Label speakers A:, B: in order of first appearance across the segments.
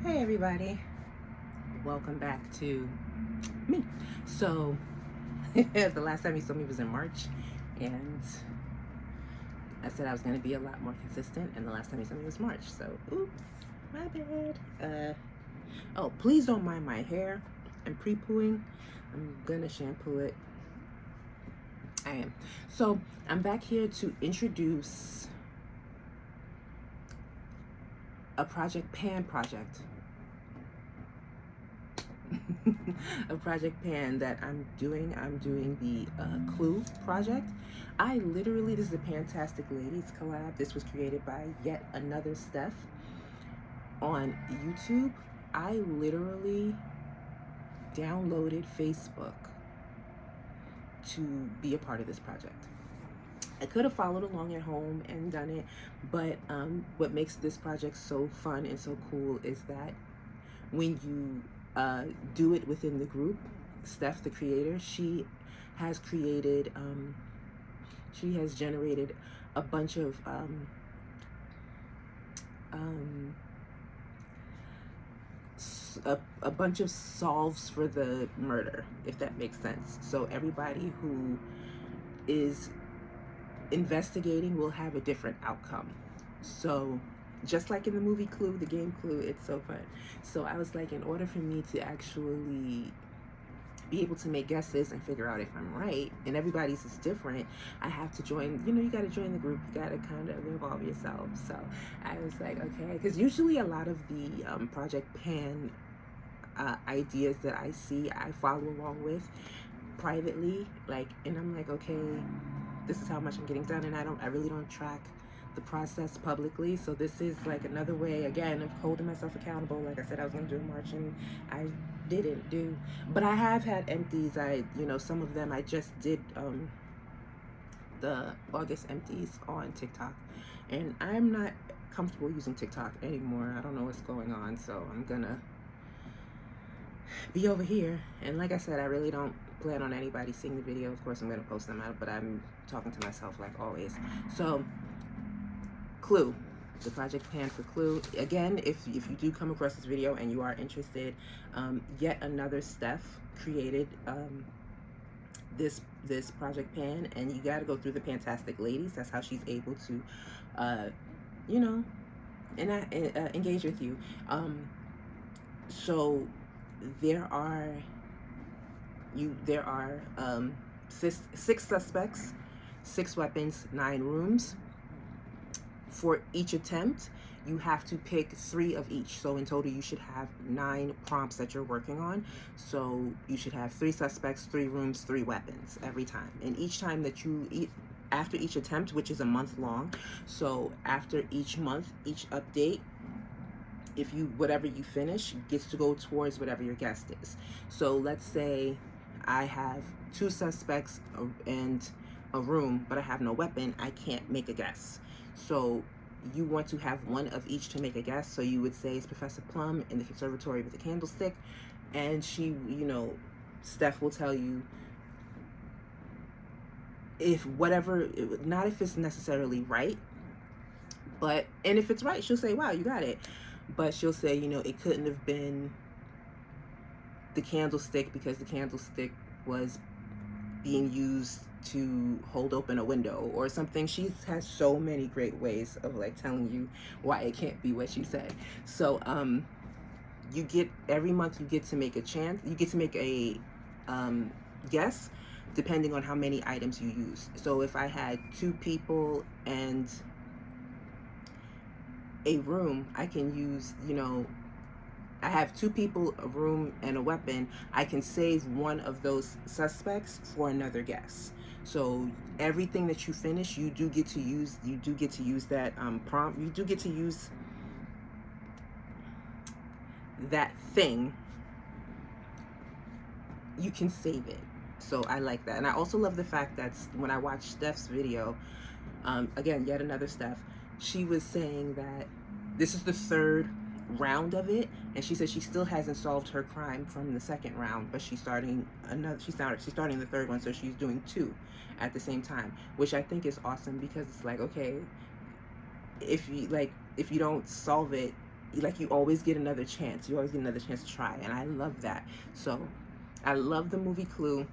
A: Hey everybody, welcome back to me. So, the last time you saw me was in March, and I said I was going to be a lot more consistent, and the last time you saw me was March, so, oops, my bad. Oh, please don't mind my hair. I'm pre-pooing. I'm going to shampoo it. I am. So, I'm back here to introduce a Project Pan project. A project pan that I'm doing. I'm doing the Clue project. This is a Fantastic Ladies collab. This was created by yet another Steph on YouTube. I literally downloaded Facebook to be a part of this project. I could have followed along at home and done it, but what makes this project so fun and so cool is that when you do it within the group, Steph, the creator, she has generated a bunch of a bunch of solves for the murder, if that makes sense. So everybody who is investigating will have a different outcome. So just like in the movie Clue, the game Clue, it's so fun. So I was like, in order for me to actually be able to make guesses and figure out if I'm right, and everybody's is different, I have to join, you got to join the group, you got to kind of involve yourself. So I was like, okay, because usually a lot of the Project Pan ideas that I see, I follow along with privately, and I'm like, okay, this is how much I'm getting done, and I really don't track the process publicly. So this is like another way, again, of holding myself accountable. Like I said, I was going to do a march, and I didn't do, but I have had empties. Some of them I just did the August empties on TikTok, and I'm not comfortable using TikTok anymore. I don't know what's going on, so I'm gonna be over here. And like I said, I really don't plan on anybody seeing the video. Of course I'm gonna post them out, but I'm talking to myself like always. So Clue, the Project Pan for Clue. Again, if you do come across this video and you are interested, yet another Steph created this Project Pan, and you got to go through the Fantastic Ladies. That's how she's able to engage with you. So there are six suspects, 6 weapons, 9 rooms. For each attempt, you have to pick 3 of each. So in total, you should have 9 prompts that you're working on. So you should have 3 suspects, 3 rooms, 3 weapons every time. And each time that after each attempt, which is a month long, so after each month, each update, whatever you finish gets to go towards whatever your guess is. So let's say I have 2 suspects and a room, but I have no weapon, I can't make a guess. So you want to have 1 of each to make a guess. So you would say it's Professor Plum in the conservatory with the candlestick, and she, Steph will tell you not if it's necessarily right, and if it's right, she'll say, wow, you got it. But she'll say, it couldn't have been the candlestick because the candlestick was being used to hold open a window or something. She has so many great ways of telling you why it can't be what she said. So every month you get to make a guess depending on how many items you use. So if I had 2 people and a room, I can use, I have 2 people, a room, and a weapon. I can save 1 of those suspects for another guess. So everything that you finish, you do get to use that prompt. You do get to use that thing. You can save it. So I like that. And I also love the fact that when I watched Steph's video, again, yet another Steph, she was saying that this is the 3rd round of it, and she said she still hasn't solved her crime from the 2nd round, but she's starting the 3rd one, so she's doing 2 at the same time, which I think is awesome, because it's like, okay, if you don't solve it like, you always get another chance. You always get another chance to try, and I love that. So I love the movie Clue.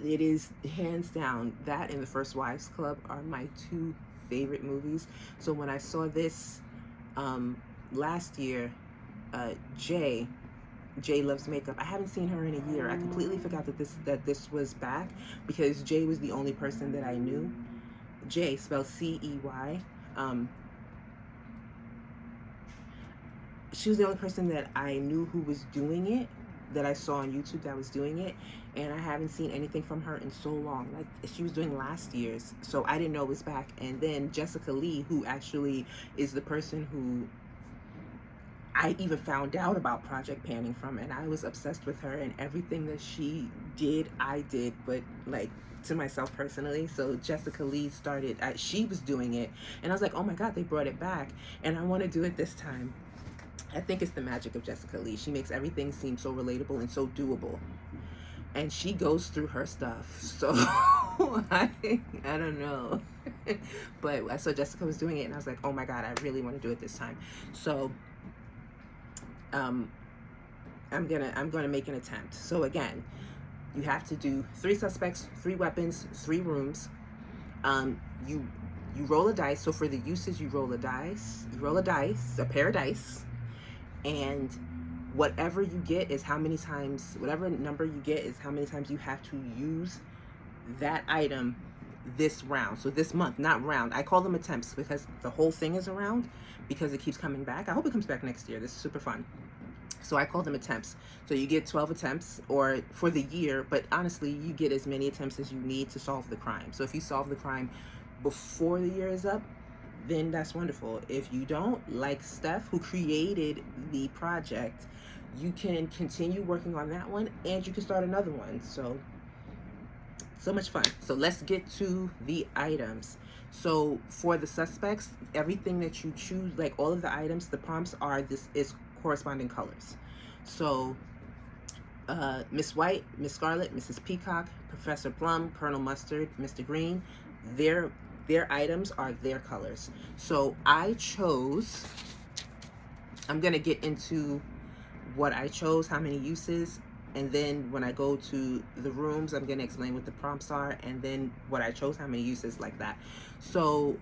A: It is hands down, that and The First Wives Club are my two favorite movies. So when I saw this last year, Jay Loves Makeup, I haven't seen her in a year. I completely forgot that this was back, because Jay was the only person that I knew. Jay, spelled C-E-Y. She was the only person that I knew who was doing it, that I saw on YouTube that was doing it, and I haven't seen anything from her in so long. Like, she was doing last year's, so I didn't know it was back. And then Jessica Lee, who actually is the person who I even found out about project panning from, and I was obsessed with her, and everything that she did, I did, but like to myself personally. So Jessica Lee started, she was doing it, and I was like, oh my God, they brought it back, and I want to do it this time. I think it's the magic of Jessica Lee. She makes everything seem so relatable and so doable. And she goes through her stuff. So I don't know. But I saw Jessica was doing it, and I was like, oh my God, I really want to do it this time. So I'm gonna make an attempt. So again, you have to do 3 suspects, 3 weapons, 3 rooms. You roll a dice. So for the uses, you roll a dice. You roll a dice, a pair of dice. And whatever you get is how many times, whatever number you get is how many times you have to use that item this round. So this month, not round. I call them attempts because the whole thing is a round, because it keeps coming back. I hope it comes back next year. This is super fun. So I call them attempts. So you get 12 attempts or for the year, but honestly, you get as many attempts as you need to solve the crime. So if you solve the crime before the year is up, then that's wonderful. If you don't, like Steph, who created the project, you can continue working on that one, and you can start another one. So much fun. So let's get to the items. So for the suspects, everything that you choose, like all of the items, the prompts are, this is corresponding colors. So Miss White, Miss Scarlet, Mrs. Peacock, Professor Plum, Colonel Mustard, Mr. Green, their items are their colors. So I chose, I'm gonna get into what I chose, how many uses, and then when I go to the rooms, I'm gonna explain what the prompts are, and then what I chose, how many uses, like that. So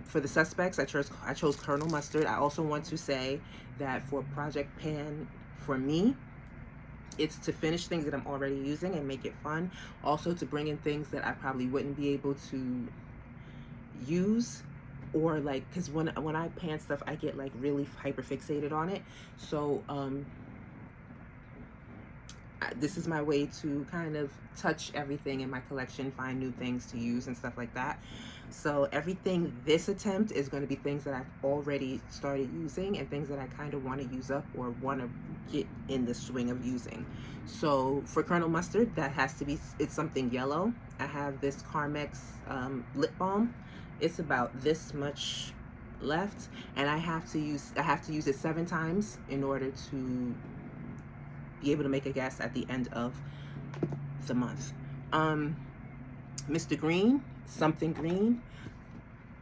A: for the suspects, I chose Colonel Mustard. I also want to say that for Project Pan, for me, it's to finish things that I'm already using and make it fun. Also to bring in things that I probably wouldn't be able to use, or like, because when I pan stuff, I get like really hyper fixated on it. So this is my way to kind of touch everything in my collection, find new things to use and stuff like that. So everything this attempt is going to be things that I've already started using and things that I kind of want to use up or want to get in the swing of using. So for Colonel Mustard, that has to be, it's something yellow. I have this Carmex lip balm. It's about this much left, and I have to use it 7 times in order to be able to make a guess at the end of the month. Mr. Green, something green,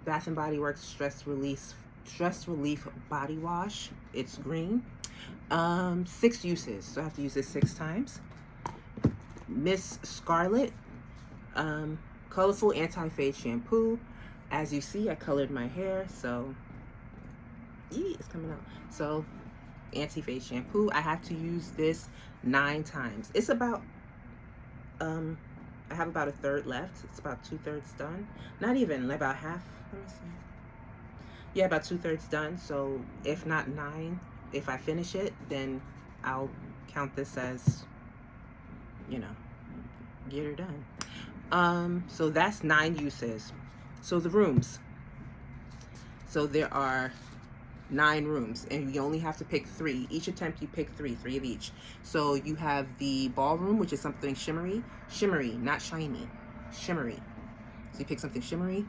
A: Bath and Body Works stress relief body wash. It's green. 6 uses, so I have to use this 6 times. Miss Scarlet, colorful anti-fade shampoo. As you see, I colored my hair, so it's coming out. So anti-fade shampoo, I have to use this 9 times. It's about I have about 1/3 left. It's about 2/3 done. Not even, like about half. Let me see. Yeah, about 2/3 done. So if not 9, if I finish it, then I'll count this as, you know, get her done. So that's 9 uses. So the rooms. So there are 9 rooms, and you only have to pick 3. Each attempt you pick 3 of each. So you have the ballroom, which is something shimmery, not shiny, shimmery. So you pick something shimmery.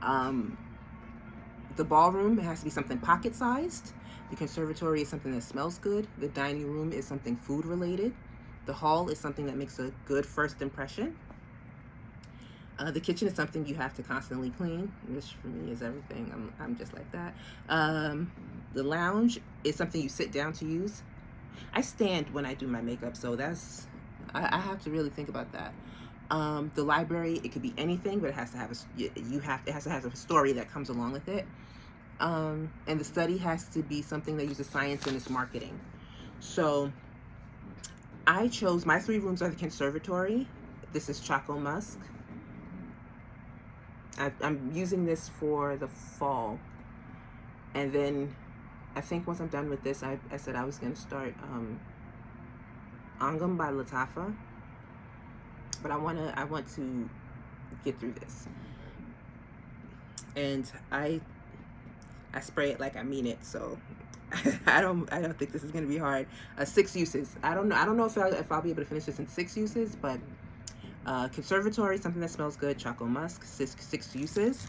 A: The ballroom, it has to be something pocket-sized. The conservatory is something that smells good. The dining room is something food-related. The hall is something that makes a good first impression. The kitchen is something you have to constantly clean, which for me is everything. I'm just like that. The lounge is something you sit down to use. I stand when I do my makeup, so that's, I have to really think about that. The library, it could be anything, but it has to have it has to have a story that comes along with it. And the study has to be something that uses science in its marketing. So I chose, my 3 rooms are the conservatory. This is Choco Musk. I'm using this for the fall. And then I think once I'm done with this, I said I was going to start Angam by Latafa. But I want to get through this. And I spray it like I mean it, so I don't think this is gonna be hard. 6 uses. I don't know if I'll be able to finish this in 6 uses, but conservatory, something that smells good. Choco Musk, 6 uses.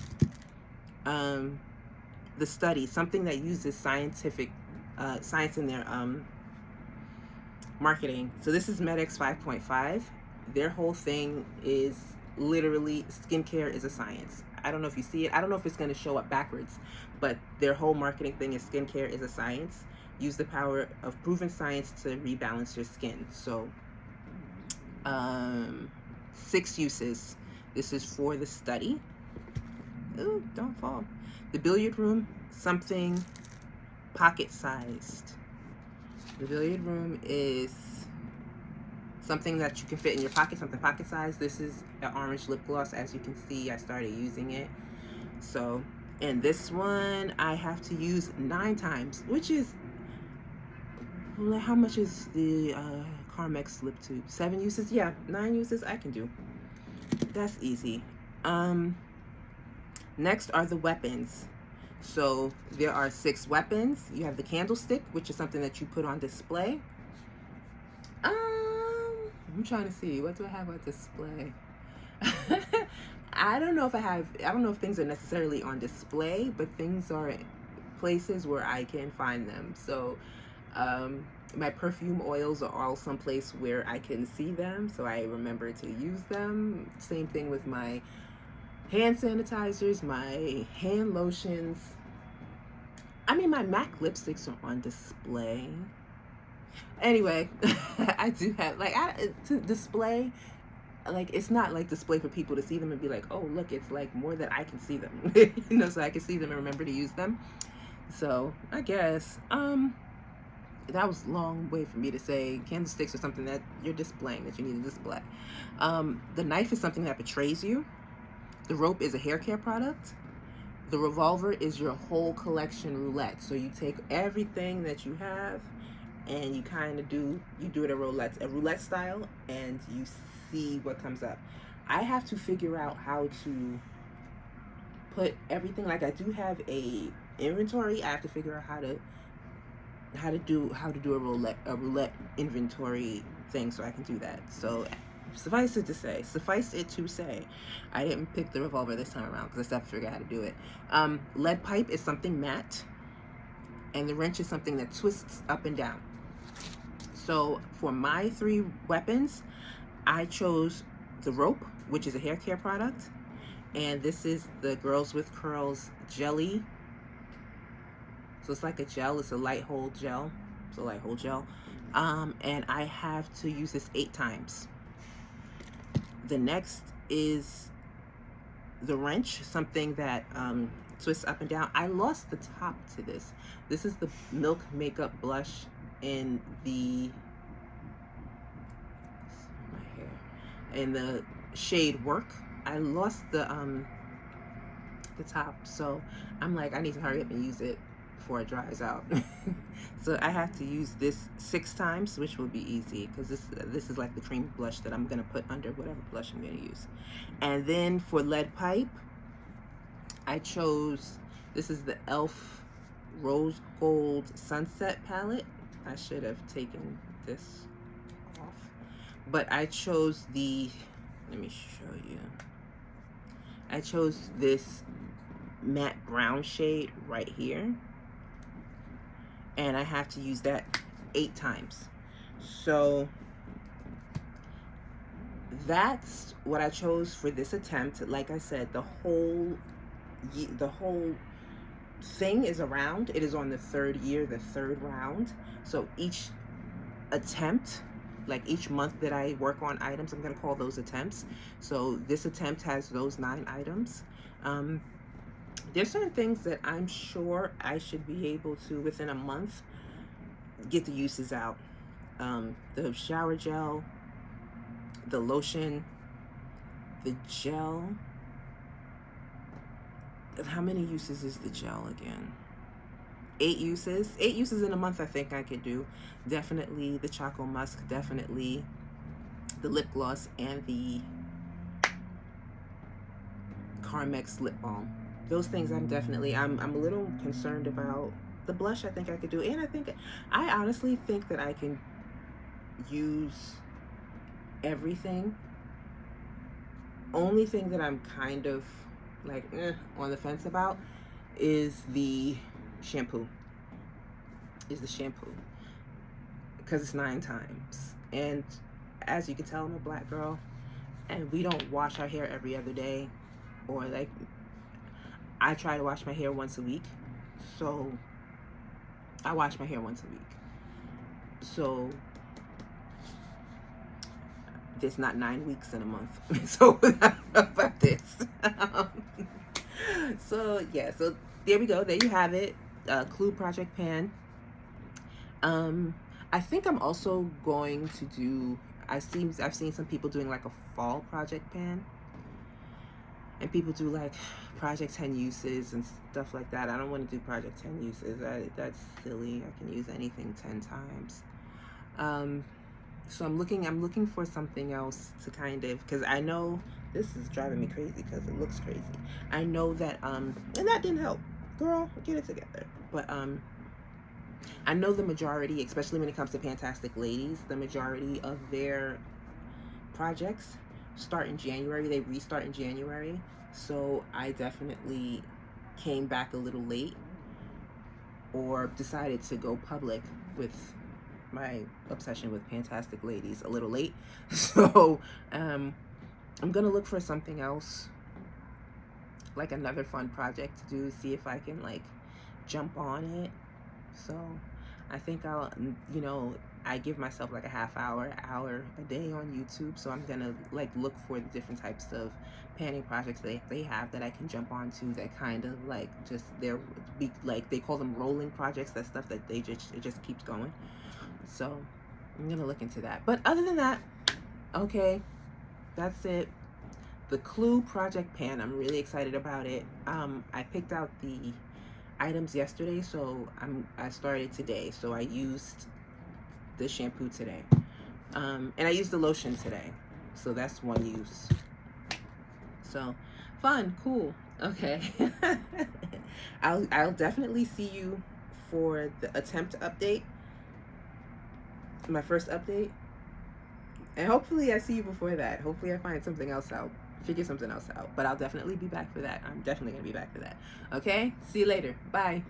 A: The study, something that uses science in their marketing. So this is Medex 5.5. Their whole thing is literally skincare is a science. I don't know if you see it. I don't know if it's going to show up backwards, but their whole marketing thing is skincare is a science. Use the power of proven science to rebalance your skin. So 6 uses. This is for the study. Ooh, don't fall. The billiard room, something pocket-sized. The billiard room is something that you can fit in your pocket, something pocket-sized. This is an orange lip gloss. As you can see, I started using it. So, and this one I have to use 9 times, which is, how much is the Carmex lip tube? 7 uses? Yeah, 9 uses I can do. That's easy. Next are the weapons. So there are 6 weapons. You have the candlestick, which is something that you put on display. I'm trying to see, what do I have on display? I don't know if things are necessarily on display, but things are places where I can find them. So my perfume oils are all someplace where I can see them, so I remember to use them. Same thing with my hand sanitizers, my hand lotions. I mean, my MAC lipsticks are on display. Anyway, I do have, like, to display, like, it's not like display for people to see them and be like, oh, look, it's like more that I can see them, you know, so I can see them and remember to use them. So I guess, that was a long way for me to say candlesticks are something that you're displaying, that you need to display. The knife is something that betrays you. The rope is a hair care product. The revolver is your whole collection roulette. So you take everything that you have and you kind of do it a roulette style, and you see what comes up. I have to figure out how to put everything, like I do have a inventory. I have to figure out how to do a roulette inventory thing so I can do that. So suffice it to say, I didn't pick the revolver this time around because I still have to figure out how to do it. Lead pipe is something matte, and the wrench is something that twists up and down. So for my 3 weapons, I chose the rope, which is a hair care product, and this is the Girls with Curls jelly. So it's like a gel. It's a light hold gel. And I have to use this 8 times. The next is the wrench, something that twists up and down. I lost the top to this. This is the Milk Makeup Blush in the shade Work. I lost the top, so I'm like, I need to hurry up and use it before it dries out. So I have to use this 6 times, which will be easy because this is like the cream blush that I'm gonna put under whatever blush I'm gonna use. And then for lead pipe, I chose, this is the e.l.f. Rose Gold Sunset palette. I should have taken this off, but I chose let me show you. I chose this matte brown shade right here, and I have to use that 8 times. So that's what I chose for this attempt. Like I said, the whole thing is around. It is on the third year, the third round. So each attempt, like each month that I work on items, I'm going to call those attempts. So this attempt has those 9 items. There's certain things that I'm sure I should be able to, within a month, get the uses out. The shower gel, the lotion, the gel. How many uses is the gel again? 8 uses. 8 uses in a month I think I could do. Definitely the Choco Musk, definitely the lip gloss, and the Carmex lip balm. Those things I'm a little concerned about. The blush I think I could do, and I honestly think that I can use everything. Only thing that I'm kind of like on the fence about is the shampoo. Because it's 9 times, and as you can tell, I'm a black girl, and we don't wash our hair every other day, or like I try to wash my hair once a week, so I wash my hair once a week. So there's not 9 weeks in a month. So about this. So yeah, so there we go. There you have it. Clue Project Pan. I think I'm also going to do, I've seen some people doing like a fall project pan, and people do like project 10 uses and stuff like that. I don't want to do project 10 uses. That's silly. I can use anything 10 times. So I'm looking for something else to kind of, because I know this is driving me crazy because it looks crazy. I know that and that didn't help, girl, get it together. But I know the majority, especially when it comes to Fantastic Ladies, the majority of their projects start in January. They restart in January. So I definitely came back a little late, or decided to go public with my obsession with Fantastic Ladies a little late. So I'm gonna look for something else, like another fun project to do, see if I can like jump on it. So I think I'll, I give myself like a half hour a day on YouTube. So I'm gonna like look for the different types of panning projects they have that I can jump onto, that kind of like just they call them rolling projects. That stuff that it just keeps going. So I'm gonna look into that. But other than that, okay, that's it. The Clue Project Pan, I'm really excited about it. I picked out the items yesterday, so I started today. So I used the shampoo today, and I used the lotion today. So that's 1 use. So fun, cool. Okay. I'll definitely see you for the attempt update, my first update, and hopefully I see you before that. Hopefully I find something else out, figure something else out. But I'll definitely be back for that. I'm definitely gonna be back for that. Okay, see you later. Bye.